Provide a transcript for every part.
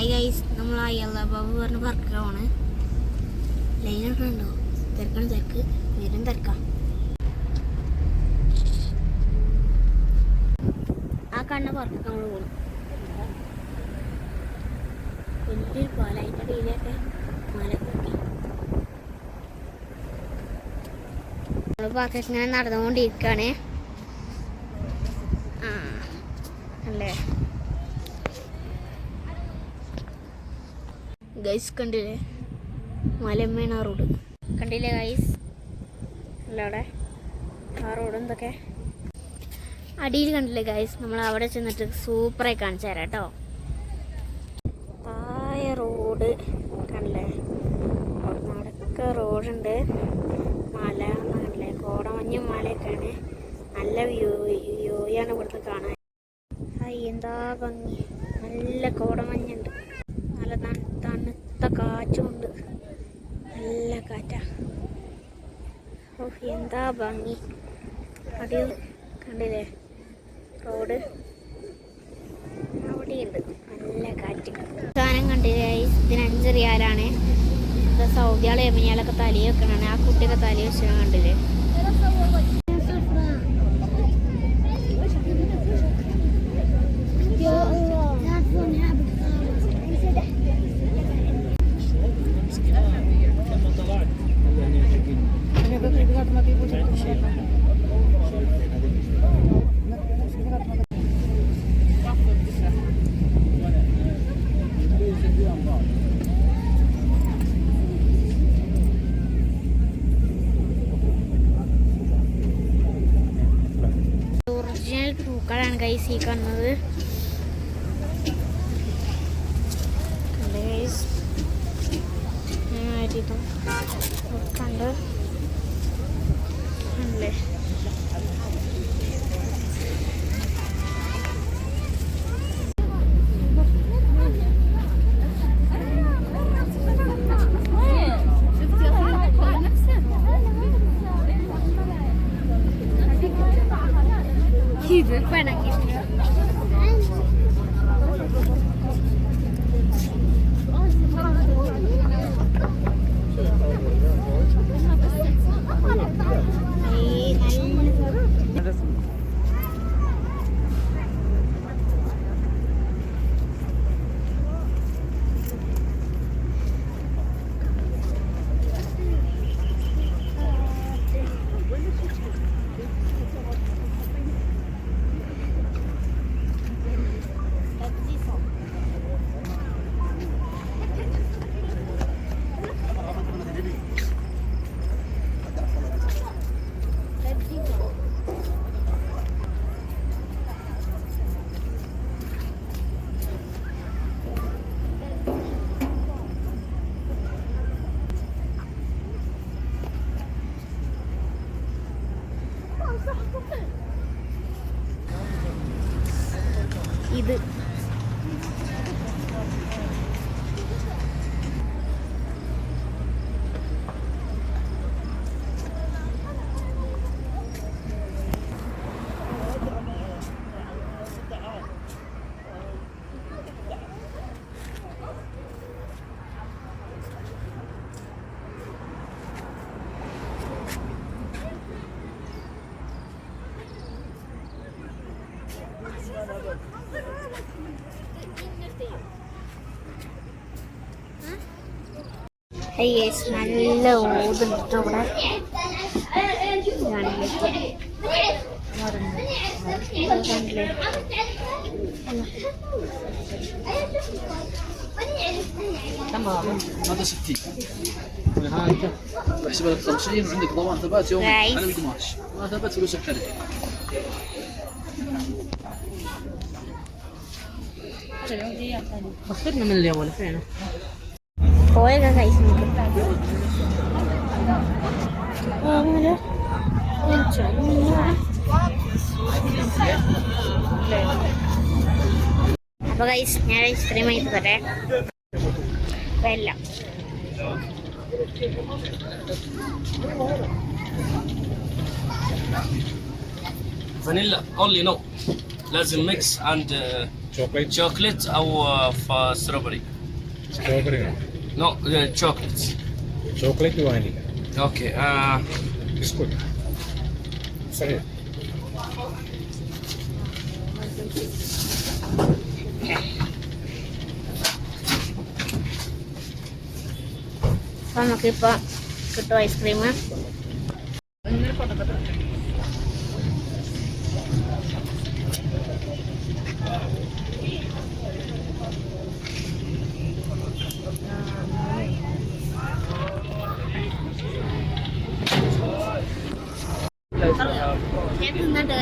Hi guys, നമ്മൾ അയ്യല്ലാബാബ് പറഞ്ഞ പറക്കാണ്. ലൈനൊക്കെ ഉണ്ടോ? തിരക്ക് വരും തിരക്കാം. ആ കണ്ണ പറക്ക നമ്മൾ പോകും. വലിയൊരു പാലതിൻ്റെ അടിയിലൊക്കെ മല കൂട്ടി നമ്മൾ പാർക്കൊക്കെ ഇങ്ങനെ നടന്നുകൊണ്ടിരിക്കുകയാണ്. അല്ലേ ഗൈസ്, കണ്ടില്ലേ മലമ്മേണ് ആ റോഡ്. കണ്ടില്ലേ ഗൈസ്, അല്ല അവിടെ ആ റോഡ് എന്തൊക്കെ അടിയിൽ കണ്ടില്ലേ ഗൈസ്. നമ്മൾ അവിടെ ചെന്നിട്ട് സൂപ്പറായി കാണിച്ചു തരാം കേട്ടോ. താഴെ റോഡ് കണ്ടില്ലേ, നടക്ക റോഡുണ്ട്. മല കണ്ടില്ലേ, കോടമഞ്ഞും മലയൊക്കെയാണ്. നല്ല വ്യൂയാണ് ഇവിടുന്ന് കാണാൻ. എന്താ ഭംഗി, നല്ല കോടമഞ്ഞുണ്ട്, നല്ല തണുത്ത കാറ്റുമുണ്ട്, നല്ല കാറ്റാ. എന്താ ഭംഗി. അടി കണ്ടില്ലേ റോഡ്, അവിടെയുണ്ട് നല്ല കാറ്റ്. സാധനം കണ്ടില്ലേ, ഇതിന് 5 റിയാലാണ്. സൗദിയാളെ യമനിയാളൊക്കെ തലയിൽ വെക്കണാണ്. ആ കുട്ടിയൊക്കെ തലയിൽ വെച്ചാൽ കണ്ടില്ലേ. ഒറിജിനൽ പൂക്കളാണ് ഗൈസ് ഈ കാണുന്നത്. കണ്ട് അല്ലേ ഇത് പെണങ്ങി. ഇത് നല്ല ഊതുണ്ട് ഇവിടെ. هذا 60 بحسب لك 50 وعندك ضمان ثبات يوم على القماش، ما ثبت فلوسك ترجع. خسرنا من الأول فعلا. പോയേക്കാ കൈസ് നമുക്ക്. അപ്പൊ കൈസ് ഞാൻ ഐസ്ക്രീം ആയിട്ട് തരേ. എല്ലാം فانيلا only no لازم mix and chocolate chocolate or strawberry? Strawberry ആണ്. No, chocolates. Chocolate vanilla Okay. ബിസ്കുട്ട് ശരി. അപ്പം നമുക്കിപ്പോൾ കിട്ടും ഐസ്ക്രീം. ഞാൻ തിന്നിട്ട്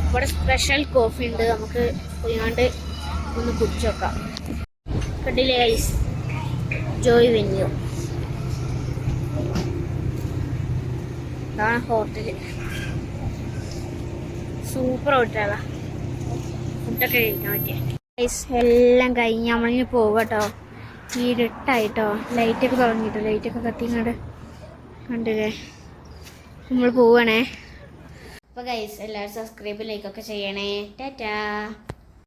ഇവിടെ സ്പെഷ്യൽ കോഫി ഉണ്ട്, നമുക്ക് പോയാണ്ട് ഒന്ന് കുടിച്ചു നോക്കാം. കണ്ടില്ലേ ഗൈസ്, ജോയ് വെന്യൂ, ഇതാണ് ഹോട്ടല്. സൂപ്പർ ഹോട്ടലാ, ഫുഡൊക്കെ കഴിക്കാൻ പറ്റിയ ഗൈസ്. എല്ലാം കഴിഞ്ഞ് നമ്മളിങ്ങനെ പോകട്ടോ. ഇരുട്ടായിട്ടോ, ലൈറ്റൊക്കെ തുടങ്ങിട്ടോ, ലൈറ്റൊക്കെ കത്തിങ്ങാണ്ട് കണ്ടില്ലേ. നമ്മൾ പോവണേ. അപ്പോൾ ഗൈസ് എല്ലാവരും സബ്സ്ക്രൈബ് ലൈക്കൊക്കെ ചെയ്യണേ. ടാറ്റാ.